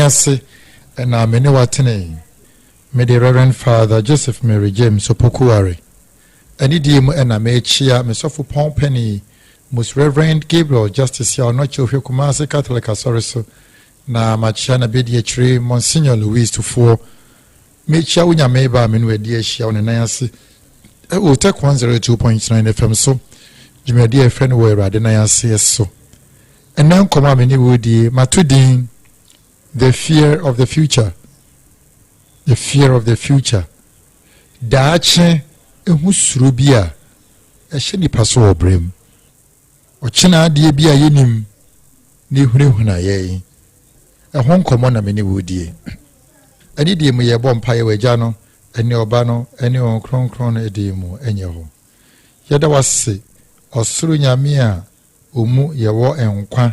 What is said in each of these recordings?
ase na mene watene me the Reverend Father Joseph Mary James Opokuare ani die mu na me chia me sofo Pompeni Most Reverend Gabriel Justice Yaw Asante Kumase Catholic Asoriso na machia na bedi achire Monsignor Louis Tufo me chia unya meba me no edi ahia one nan ase Otec 1029Fm so jimedi e friend we rade nan ase so enan koma me ni wodi matudin the fear of the future. The fear of the future. Daache ehu suro bia ehye nipa so obrem. Ochina ade bia yenim ne hurehuna ye. Ehon komo na meni wodie. Ani die mu ye bom paye wagya no, eni oba no, eni on kronkron no ede mu enye ho. Yeda wase osoro nyame a omu ye wo enkwa.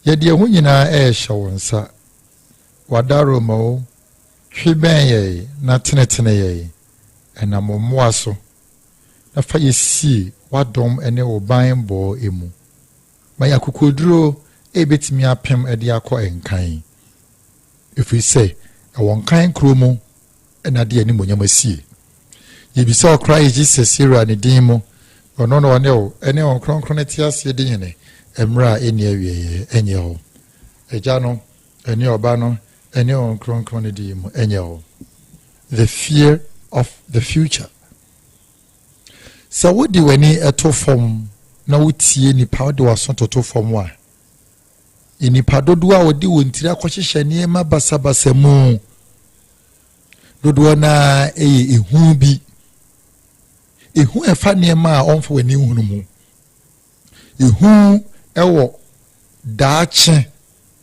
Yede ehu nyina ehye wonsa. Wadaro mo hweben ye na tenetene ye enamommoa so na fa yesi wadom ene oban bo emu maya kokoduro ebetimi apem ede akọ enkan if we say awon kan kromo ena de ani monyamasie ye bi so cry Jesus era ne din mu ono no ne o ene on kronkron ti ase de hene emra eni awie enye ho eja no eni oba no eni on kronkron de mu enye ho. The fear of the future. So what do we need to form na wutie nipa de wasonto to form wa inipa dodo a wodi wontiri akohyehyɛ niema basabasa mu dodo na ehu bi ehu efa niema a onfo wani hunu mu ehu ewo daache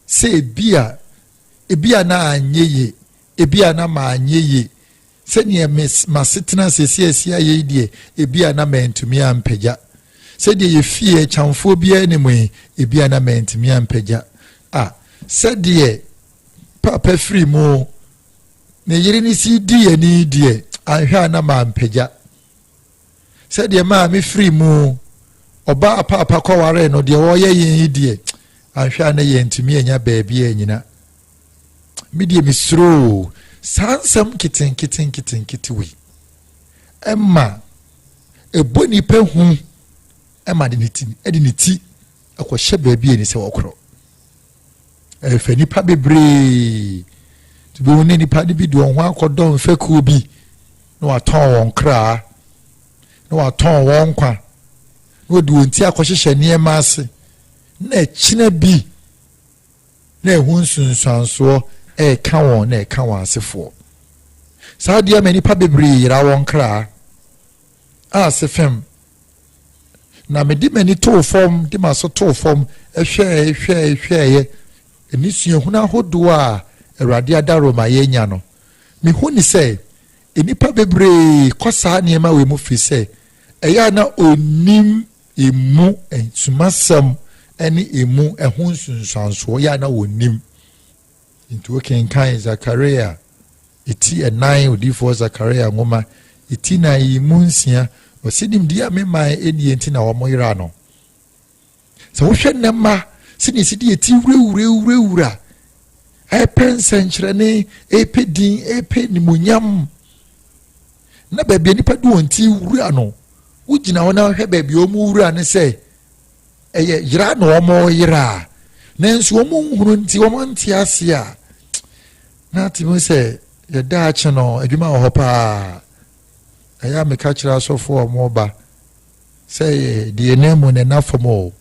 se ebia na anyeye ebia na ma anyeye se ne masetena sesi aye die ebia na mentumi ampagya se de ye fie chamfo bia ne mu ebia na mentumi ampagya se de papa free mu ne yiri ni si die ni die ahwa na ma ampagya se de ma me free mu oba papa kware no de wo ye yin die ahwa na ye ntumi anya baabi anyina me de misro sansam kitten we emma eboni pe hu emma de niti akohye baabi ani se wokro efa nipa bebre to be woni nipa de bi do ho akodon faku bi no aton won kra no aton won kwa no de wonti akohye niema ase na kina bi na ehun sunsanso kan na kan asefo sadia mani pa bebre ra won kra asefem na me di mani to form di maso to form ehwe enisuye huna hodo a awrade adaro ma ye nya no me huni se enipa bebre kosa niema we mu fi se eya na onim emu ensumasam eni emu ehun sunsanso ya na onim into kan Zakaria iti enai odifo Zakaria ngoma iti na imunsia osidim dia mema eni enti na omoyira no so wo hwe nema sini sidi eti wura pensenkyerene epedin epenimonyam na baabi nipa du onti wura no wugina wona hwe baabi omu wura ne se eye yira no omoyira nanso omu hunu nti omo nti asia na timo se ye daache no adwuma wo hopa aya me ka kira sofo omo ba se de enemu ne nafomo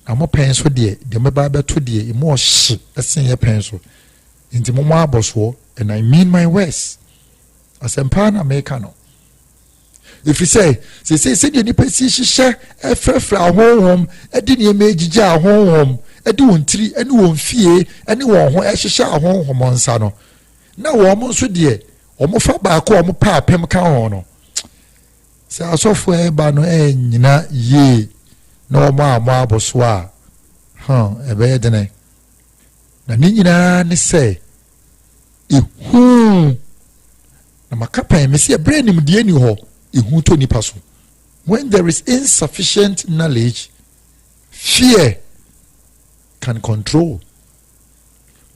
amo penso de meba beto de imo hye esen ye penso nti mo aboso and I mean my words Asem na make no if you say de ni pesi hye efrefra ahonhom edi ne emejija ahonhom edi wontiri eni wonfie eni won ho ehye ahonhom nsa no na wo mo so de o mo fa ba ko o mo pa apem ka ho no se asofo e ba no nyina ye na o mo aboso a ebe dene na ni nyina ne se ihu na makapa me se brain nim de ani ho ihu to nipa so when there is insufficient knowledge fear can control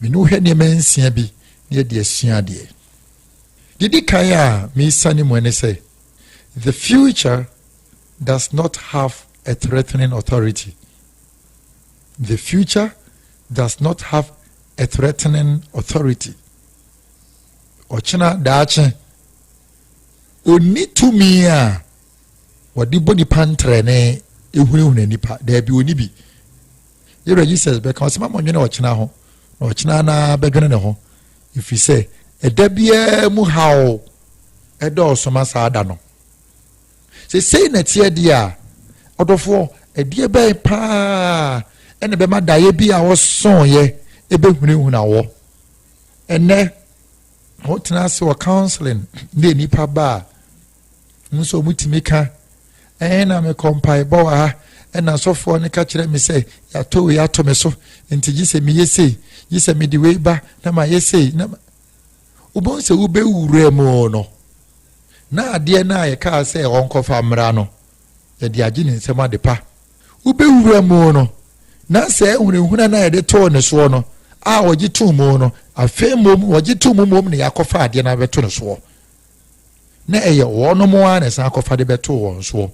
me no hwe ne mensia bi ne de asua de didi kan a me sani mo ne say the future does not have a threatening authority. The future does not have a threatening authority. Ochina dache oni tumi a wadi body pantre ne ehunu nipa da bi oni bi yero Jesus be kan sema monwe na ochina ho na ochina na bedwene ne ho if you say edabia mu hawo edo soma saada no say na tie dia odofo edie be pa ene be madaye bi a woson ye ebehunu na wo ene hotna se wa counseling de nipa ba nso mutimeka na me kompai bo ha na sofo ne ka kire me say ya to me so enti gise me yese gise me di we ba na ma yese na ubon se ube wure mo no na ade na ye ka se onkofa mra no ye di agi ne nsema de pa ube wure mo no na se hunhuna na ye de to ne so no a ogi tu mo no afa mom ogi tu mom ne yakofa ade na beto ne so na eye wono mo a ne san akofa de beto won so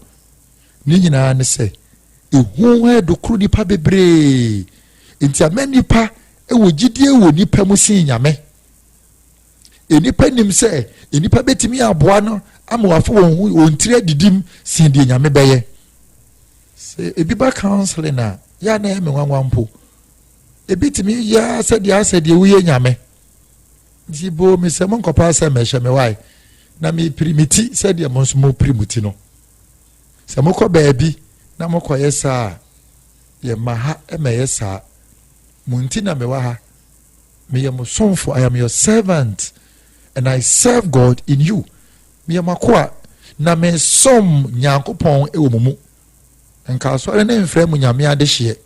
ni nyina ne se ehu he do kru nipa bebre enti amani pa e wo gidie wo nipa mu sin nyame enipa nim se enipa betimi aboa no ama wafo won tire didim sin de nyame beye se ebi ba counseling na ya na me nwanwampo ebitimi ya asede wuye nyame dibo me se mon kopa se me hye me wai na me primiti sede mo so mo primuti no se mo ko baabi na mo ko yesa ye maha e me yesa munti na me wa ha me ye mo sonfo. I am your servant and I serve God in you. Me makwa na me som nyankopon e wo mumu enka so ne mfra mu nyame ade hye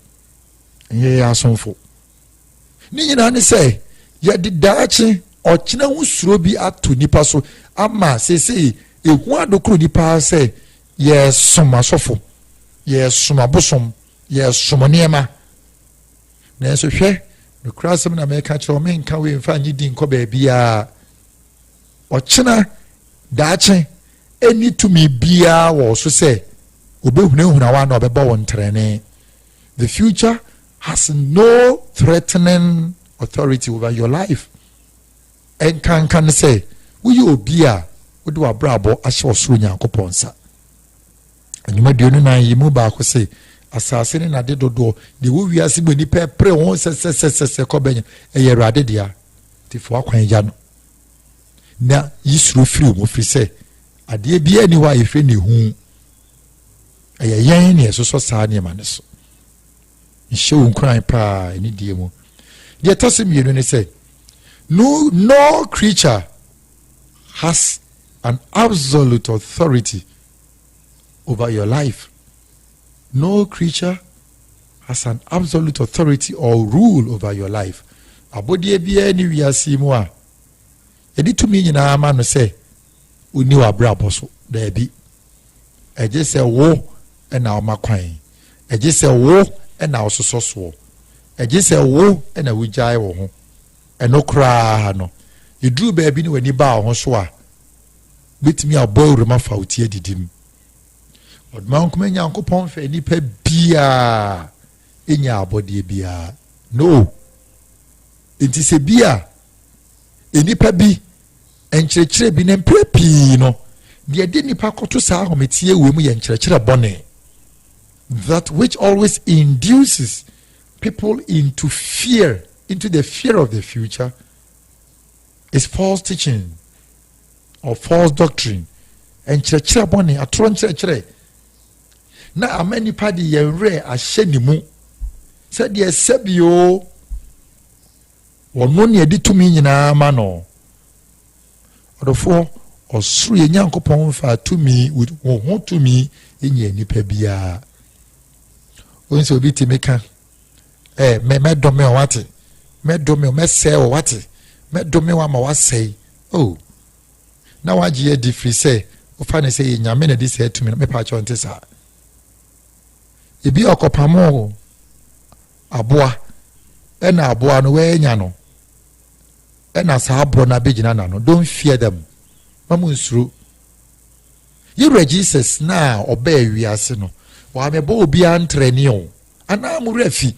enye ya sonfo ni nyina ne say ye didaachi ochina husuro bi ato nipa so ama sese ehu adokro nipa say ye soma sofo ye soma bosom ye soma niema na so hwe no krasem na me ka kire o me nka we mfa nyi din ko ba bia ochina daachi eni tumi bia wo so say obehunahuna wa na obeba won trene. The future has no threatening authority over your life. And can say, will you be a would do a brabo as your sunya coponsa? And you might do na you move back say, assassin and I did do the woo we are seeing when you pay pre on says Coben a year radia. Tifo Quayano. Now, you through free, if you say, I dear be anywhere if any whom a yan yes, so sad near manis. Show crying pa any demo. Yet Tassim you say, no creature has an absolute authority over your life. No creature has an absolute authority or rule over your life. Abodi be any we are see more. Edi to me na ama no say uni wa brabo so there be. I just say wo e na o makwan. I just say wo e na ososo so. I just say wo e na wujai wo ho. E no kra no. You do baby ni wani ba ho so a. Bitimi aboy rema fa utie didim. Odman kuma nyankopon fa nipa bia enya abode bia. No. Enti se bia enipa bi enkyerɛkyerɛ bi ne mprepi no de de nipa koto saa hometie we mu ye enkyerɛkyerɛ bɔne that which always induces people into fear, into the fear of the future, is false teaching or false doctrine. Enkyerɛkyerɛ bɔne atoro nkyerɛkyerɛ na amani pa de yenre ahyɛ ni mu sɛ de ɛsɛbio wono ne edi tumi nyina ma no odofo osuru ye nyankopon fa tumi wo ho tumi enye nipa bia onse obi ti meka me dome o wate me dome o me se o wate me dome wa ma wasei oh na waje ye different say o fa ne say nyame na di say tumi me pa cho ntesa ebi okopamo aboa na aboa no we nya no ɛna saa aboro na bɛgyina na no, don't fear them. Mamu nsuro. Yɛwura Jesus na ɔbɛɛ wiase no, wɔamɛbɔ obiara ntrɛni o. Anaa mu refi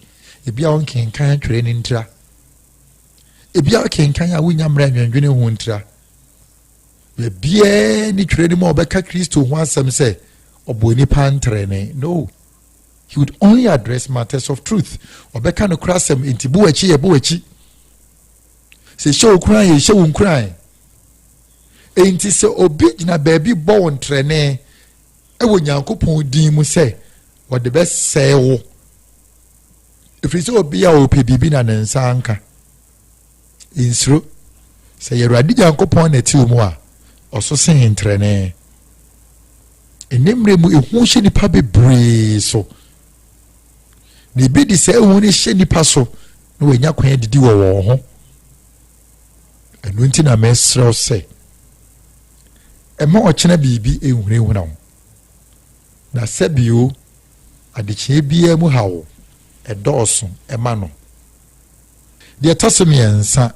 ebia won kenkan twere ne ntra. Ebia kenkan a wonya mra nwanwene ho ntra. Ebia ni twere ni mo obeka Kristo ho asɛm sɛ ɔbɔ nipa ntrɛni. No. He would only address matters of truth. Obeka no krasem inti bu achi ye bu achi. Se show kran ye show nkran. Enti se obi gina baabi bɔ won trɛni ɛwɔ Nyankopɔn din mu sɛ wɔde bɛsɛe wo. If it's obi a opi bibi na nensa anka. Insro se Awurade Nyankopɔn na ti mu a ɔso sen trɛni. Enemre mu ehu hye nipa bebree so. Ne bi di sɛ ehu ne hye nipa so na wenya kwan didi wɔ wɔn ho. Ɛno nti na mɛsrɛw sɛ ɛma ɔkyena biribi ehunahuna wo. Na sɛbio adekyee biara mu hawo ɛdɔɔso ɛma no. Deɛ tasemiɛnsa,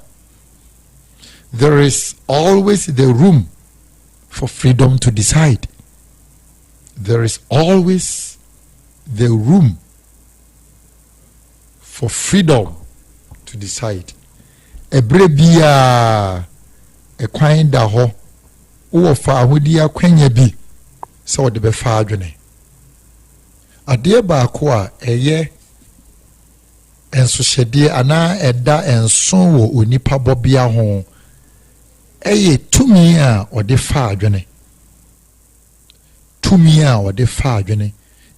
there is always the room for freedom to decide. There is always the room for freedom to decide. Ɛbrɛ biara ɛkwan da hɔ wɔ fa ahodi akwanya bi sɛ wɔde bɛfa adwene. Adeɛ baako a ɛyɛ ensohyɛdeɛ anaa ɛda enso wɔ onipa bɔbea ho ɛyɛ tumi a ɔde fa adwene. Tumi a ɔde fa adwene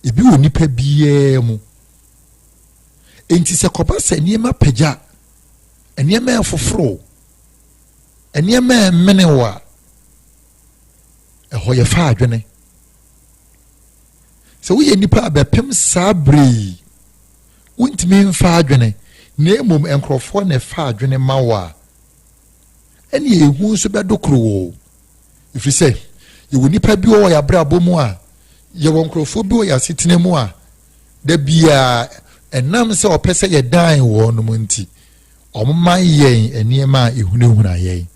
ebi wɔ nipa biara mu. Enti sɛ kɔba sɛ nneɛma pagya, nneɛma afoforo, nneɛma mmene wa ɛhɔ yɛ fa adwene. Sɛ woyɛ nipa abɛpem saa bree wontumi mfa adwene na emom nkrɔfoɔ na fa adwene ma wa ɛne ehu nso bɛdokoro wo. Ifiri sɛ yɛwɔ nipa bi wɔ yɛabrabɔ mu a yɛwɔ nkrɔfoɔ bi wɔ yɛasetena mu a da bia ɛnam sɛ ɔpɛ sɛ yɛdan wɔ no mu nti ɔmoma yɛn nneɛma a ehunahuna yɛn.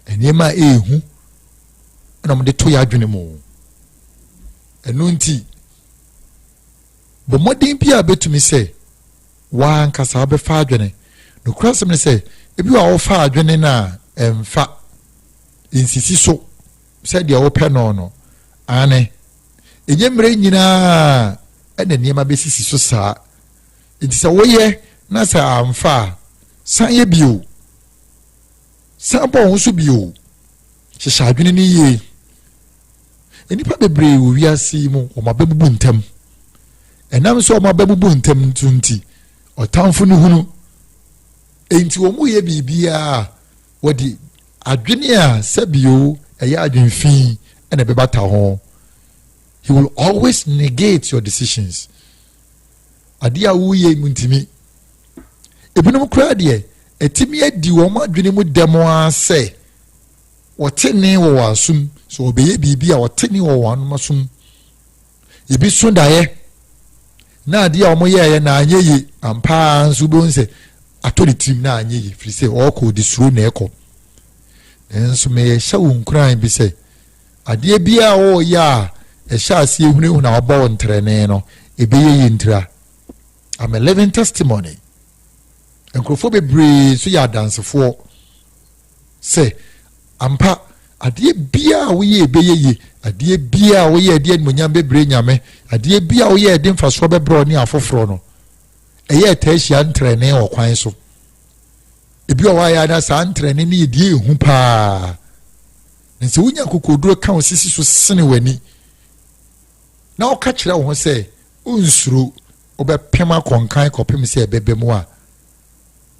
Nneɛma a ehu na ɔmde to yɛ adwene mu. Ɛno nti bɔmmɔden bi a bɛtumi sɛ wankasa bɛfa adwene no kurasɛm ne sɛ ebi wa wɔfa adwene na ɛmfa insisi so sɛdeɛ wɔpɛ no ane ɛnyɛ mmerɛ nyinaa ɛna nneɛma bɛsisi so saa. Nti sɛ woyɛ na sɛ amfa san yɛ bio san bɔ ho so bio hyehyɛ adwene no yie. Nipa bebree wɔ wiase mu wɔn abɛbubu ntam. Ɛnam sɛ wɔn abɛbubu ntam nti ɔtamfo no hunu. Enti wɔn mu yɛ biribiara wɔde adwene a sɛbio ɛyɛ adwenfin ɛna ɛbɛbata ho. He will always negate your decisions. Ade a woyɛ mu ntimi. Ebinom koraa deɛ ɛtimi adi wɔn adwene mu dɛm a sɛ wɔte ne wɔ wɔn asom. So obeye biribi a wɔte ne wɔ wɔn anom asom. Ebi so daeɛ na ade a wɔn yɛɛyɛ na anyɛ yie ampa nso bo nsɛ atɔ ne tirim na anyɛ yie firi sɛ ɔkɔ de suro na ɛkɔ. Nanso mɛ yɛhyɛ wo nkuran bi sɛ adeɛ bi a wɔyɛ a ɛhyɛ ase ehunu na ɔbɔ wɔn ntrɛnee no ebɛyɛ yie ntira. I'm a living testimony. Nkurɔfoɔ bebree so yɛ adansefoɔ sɛ ampa adeɛ bia a woyɛ ebɛyɛ yie, adeɛ bia a woyɛ ɛde animonyam bebree nyame, adeɛ bia a woyɛ ɛde mfasoɔ bɛbrɛ ne afoforɔ no ɛyɛ ɛtɛhyia ntrɛnee wɔ kwan so. Ebi a wɔayɛ na saa ntrɛnee ne yɛ die ehu paa. Nse wonya kokoduro ka wo sisi so sene w'ani na ɔka kyerɛ wo ho sɛ onsuro obɛpem akɔnkan kɔpem sɛ ɛbɛbɛ mu a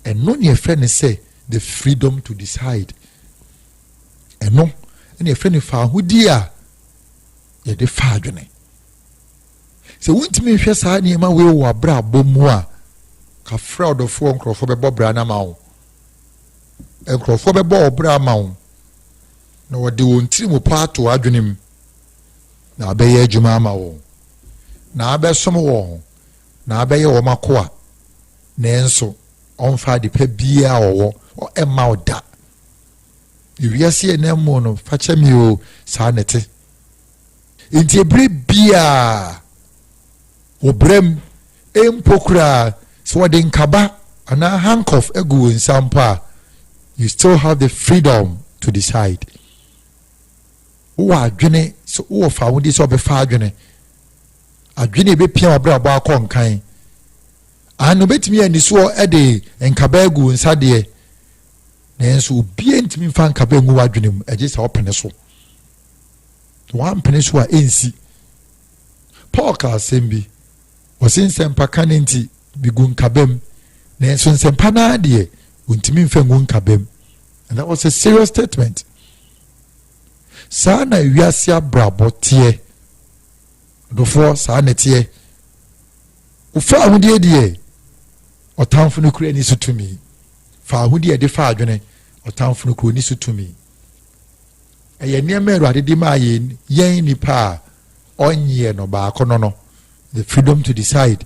ɛno ne ɛfrɛ ne sɛ the freedom to decide. Ɛno ne ɛfrɛ ne fa ahodi a yɛde fa adwene. Sɛ wontumi nhwɛ saa nneɛma wei wɔ abrabɔ mu a kafra ɔdɔfoɔ nkurɔfoɔ bɛbɔ bra na ma wo. Nkurɔfoɔ bɛbɔ ɔbra ma wo na wɔde wɔn tiri mu pa ato adwene mu na abɛyɛ adwuma ama wo na abɛsom wɔn na abɛyɛ wɔn akoa nanso on fa de pebia or emma da. You are seeing them mono, fetch me o sanity. Into a brave beer or brem, empokra, swadding kaba, and a handcuff egu in sampa. You still have the freedom to decide. Who are Jenny, so who found this of a fagene? A Jenny be piano bra con kind. And obey me and this war a day and cabegu and sadie. Then so be ain't me fan cabengu adrenim, a just open so. One peninsula NC. Paul Sembi was in Sempa Canenti, Bigun Cabem, then soon Sempana dear, Untimin Fengun Cabem. And that was a serious statement. Sana Yasia Brabo Tie. Before Sana Tie. Ufa Hudia dear. Or town for no credit to me. Fa Hudia de Fadrene, or town for no credit to me. A near me rather my yen ni pa on ye no ba no. The freedom to decide.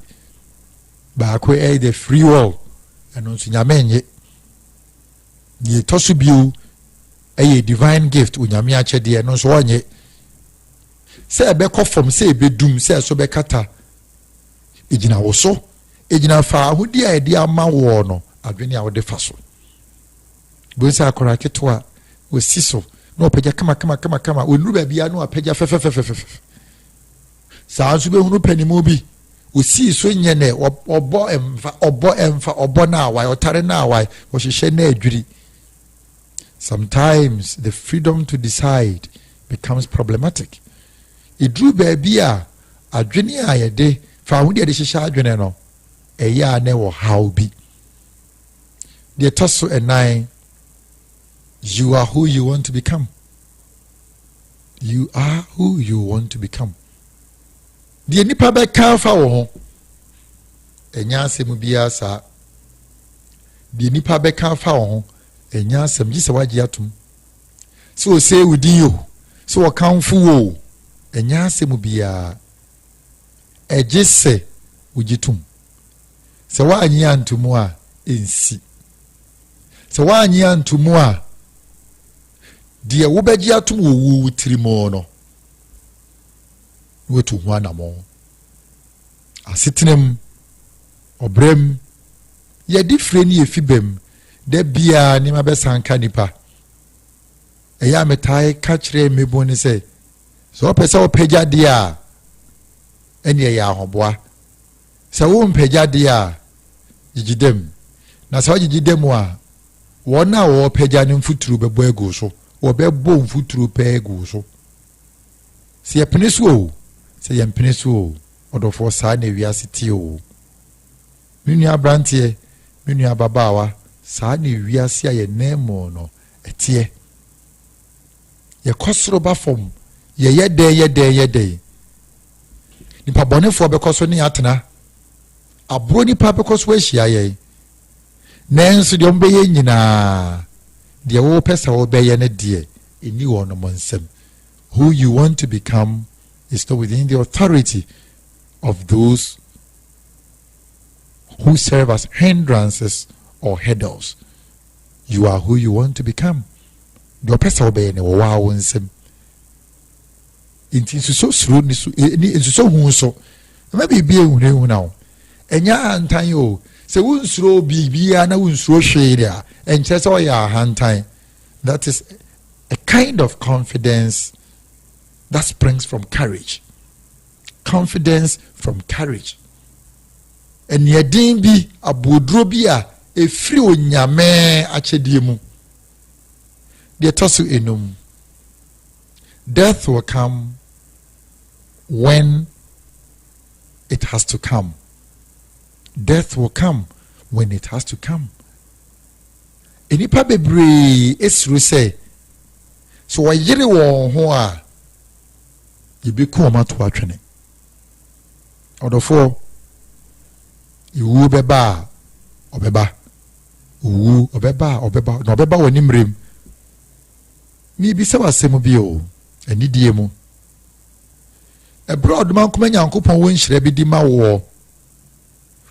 Ba the free will and on sinyamenye. Ye tosubiu a divine gift unyame achede no so onye. Say be from say be doom say so be kata. Ejina wo so. Ejina fa hudi a edi ama wo no adwene a wo de fa so. Bo say akora ketwa wo siso. No peja kama onuru ba bia no apeja fefefefefef saa nso be hunu panimu bi osi so nye ne obo emfa na awai otare na awai wo hihye na adwiri. Sometimes the freedom to decide becomes problematic. Idru ba bia adwene a yede fa hu de hihye adwene no eya na wo how bi de toso enai. You are who you want to become. You are who you want to become. The nipa be kan fa wo ho. Enya asem bia sa. The nipa be kan fa wo ho. Enya asem gi se wagye atum. So say wudi yo. So kan fu wo. Enya asem bia. Eje se ugitum. Se wa anyi antumu a ensi. Se wa anyi antumu a die wo beji atum wo tirimo no wetu ho anamo asitinem obrem ye difre ni efibem de bia ni mabesanka nipa eya metai ka kire mebo ni se so pese wo pagya de a ene ya ahoboa se wo mpagya de a gigidem na se wo gigidem a wona wo pagya ni mfuturu bebo egu so obebo mfuturu pe egu so se ye penesu o se ye penesu o odofo sa na wiase ti o minu abrantie minu ababawa sa na wiase a ye nemo no etie ye kosoro ba fom ye yede nipa bonefo be koso ni atena abro nipa be koso ahia ye nenso de ombe ye nyina de wo pesa wo be ye ne de eni wo no monsem. Who you want to become is not within the authority of those who serve as hindrances or hurdles. You are who you want to become. The pesa wo be ye ne wo wa wonsem. Inti so suru ni so hu so maybe be ehunu now enya antan yo se wunsuro bibia na wunsuro hwea enche se oya hantan. That is a kind of confidence that springs from courage. Confidence from courage. En yedin bi abodro bi a efri onyame achedie mu de tosu enum. Death will come when it has to come. Death will come when it has to come. Enipa bebre esru say so wayere wo ho a yibeku omato atwene odofo iwu beba obeba uwu obeba no obeba woni mrem ni bi se wasem bi o anidie mu abroad man kuma nyankopon won hyira bi di ma wo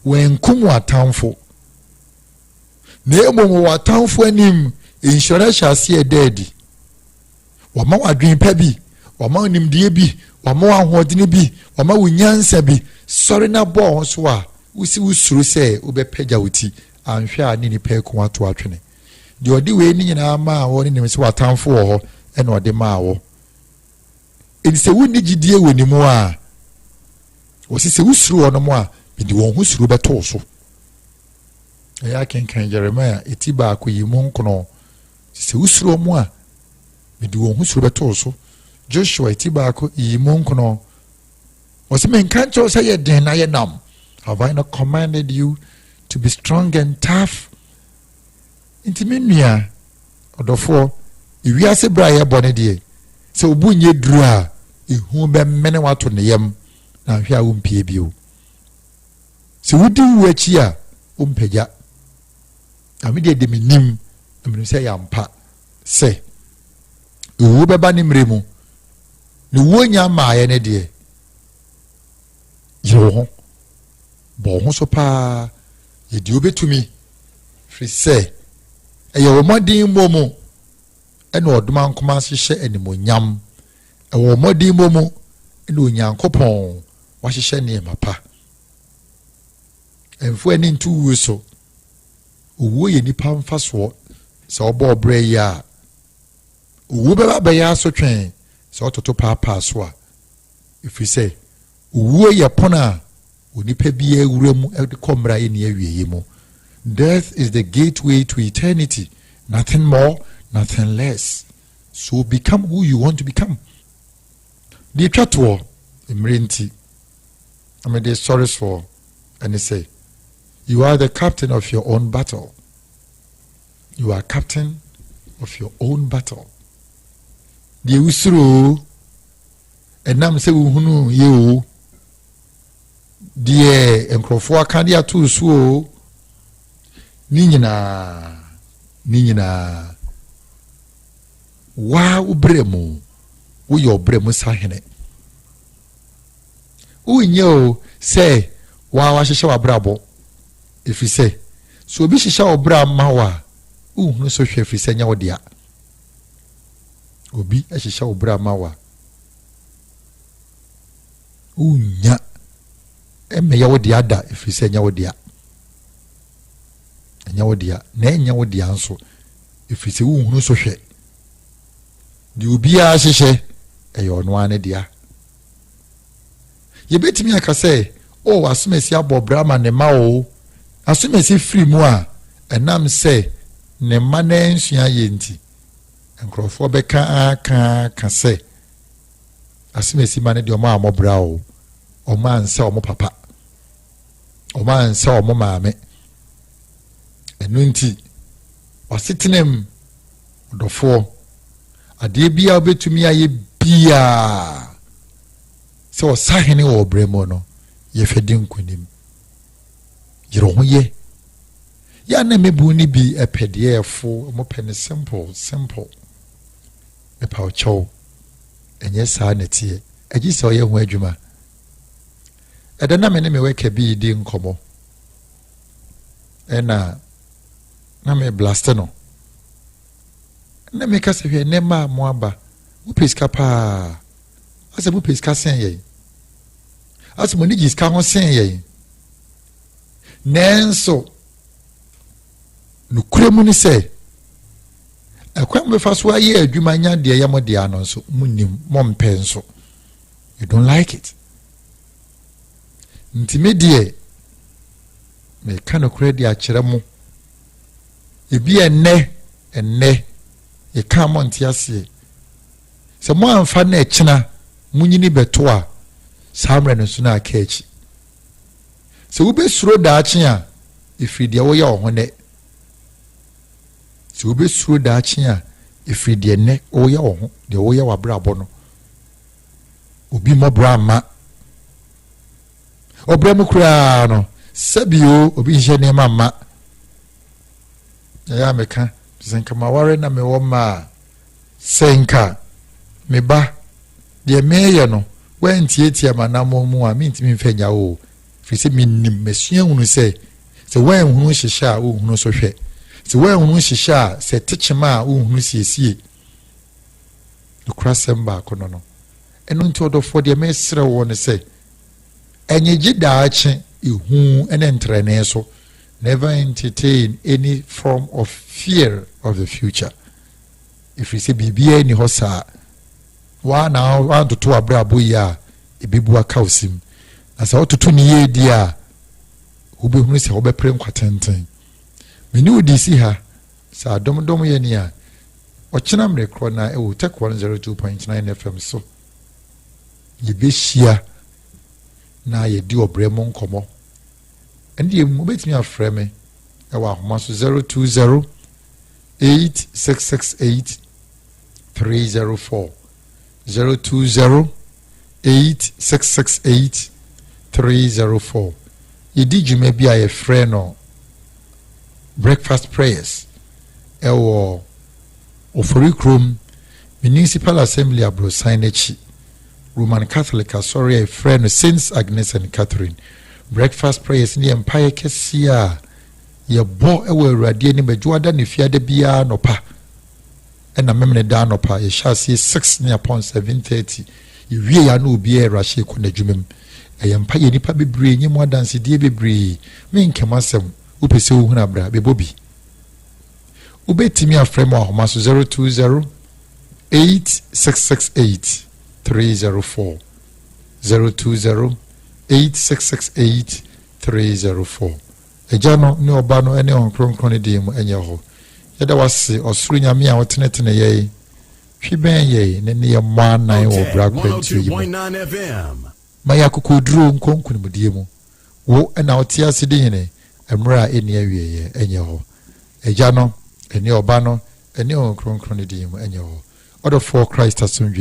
wenkum atamfo na emo watamfo anim insurance shasi ededi wama wadwen pa bi wama nimdie bi wama ahoɔden bi wama wunyansa bi sɔre na bɔ ho so a wusi wusuru sɛ wobɛpagya wuti anhwɛ a ne nipa ko ato atwene de ɔde we ni nyina ma wɔ ne nim sɛ watamfo wɔ hɔ ɛna ɔde ma wɔ ɛnse wuni gidie wɔ ni mu a wɔsi sɛ wusuru wɔ no mu a bidi wɔn ho suru bɛtɔ so ɛyɛ akenkan Jeremiah eti baako yi mu nkono sɛ wusuru mu a bidi wɔn ho suru bɛtɔ so Joshua eti baako yi mu nkono wɔsi men kan kyerɛ sɛ yɛ den na yɛ nam. Have I not commanded you to be strong and tough? Intimia odofo iwiase bra ye bone de se obunye duru a ehu be mene wato ne yam na hwe a wompie bio se wudi wuachi a wompagya amede de menim amene se yampa se wo beba ne mremu ne wonya maaye ne de yo bo ho so pa ye di obetumi fri se eye wo modin momo ene oduma nkoma hyehyɛ animonyam wo modin momo ene onyankopɔn wa hyehyɛ ne mapa emfo ani ntu wu so owo ye nipa mfaso se obo obre ya owo beba be ya so twen se ototo papa so a ifri se owo ye pona onipa biya wuremu e komra ye ne awieye mu. Death is the gateway to eternity, nothing more, nothing less. So become who you want to become. The chatwo imrenti I mean they sorry for and they say you are the captain of your own battle. You are captain of your own battle. The usuru enam se uhunu ye die enkrofo aka dia to so ni nyina wa ubremu wo yo bremu sahene unyo say wa hyehye wa brabo if you say so obi hyehye wa bra ma wa uhunu so hwe if you say nya wo dia obi hyehye wa bra ma wa unya eme wo dia da if you say nya wo dia nya wo dia na nya wo dia nso if you say uhunu so hwe di obi a hyehye eyo no ane dia ye betimi aka say o asumesi abobra ma ne ma o asumesi free mu a enam say ne ma na nsua ye nti enkrofo beka aka say asumesi ma ne de o ma amobra o ma nsa o mo papa o ma nsa o mo maame enu nti wasitenem dofo ade bia obetumi aye bia se o sahene o bremo no ye fedi nkonim yero ho ye ya na mebu ni bi epede efo mo pen simple e pa o chow enye sa na tie agi se o ye ho adwuma eda na me weka bi di nkomo ena na me blaste no na me ka se hwe ne ma mo aba wo peska pa ase wo peska sen ye ase mo ni giska ho sen ye nenso no kuremu ni se akwam be fa so aye adwuma nya de ya mo de ano so munim mo mpe nso you don't like it ntimedie me kana kuredi a kyerɛ mo ebi enne e ka mo ntiase se mo amfa na ekina munyini beto a samre no so na akachi se wo be suro daachi a ifidi wo ya ho ne se wo be suro daachi a ifidi ne wo ya ho de wo ya wabrabo no obi mo brama obremu kura no sabio obi hye ne mama ya meka senka maware na me wo ma senka me ba de meye no wantietia manamo mu a mintimi mfanya wo fi se minim mesua hunu se wan hunu hyehye a wo hunu so hwe ti wa hunu hihya se techema a uhunu siesie nokrasem ba kono no eno nti odofo de mesre wo ne se enye gidaache ihu ene entrene so never entertain any form of fear of the future. If you say bibia ni hosa wa na wa to abrabo ya ebibu aka osim na sa ototo ni ye dia obehunu se obepre nkwatenten meni odi si ha sa dom ye ni a ochina mrekro na Otec 1029Fm so ye behia na ye di obremo nkomo ende ye mo betimi afre me e wa homa so 020 8668 304 020 8668 304 ye di jume bia ye frɛ no breakfast prayers ewo ofori krom municipal assembly abrosan echi Roman Catholic sorry a friend Saints Agnes and Catherine breakfast prayers ni empire kesia ye bo ewo awurade ni badwada ne fiade bia no pa ena memne da no pa ye shasi 6 ni upon 7:30 ye wie ya no obi e rahye ko na dwumem e empire nipa bebre nyi mo dance die bebre me nkemasem upese wo huna bra bebobi ubetimi afrem ahoma so 020 8668 304 020 8668 304 ejano ne obano ene onkronkron de mu enye ho yeda wase osuru nyame a wotenetene ye hwiben ye ne ne manan wo bra kwantu yi maya kokoduro nkonkun mu die mu wo ena otia ase de yene emra eni awie ye enye ho ejano ene obano ene onkronkron de mu enye ho order for Christ asundwe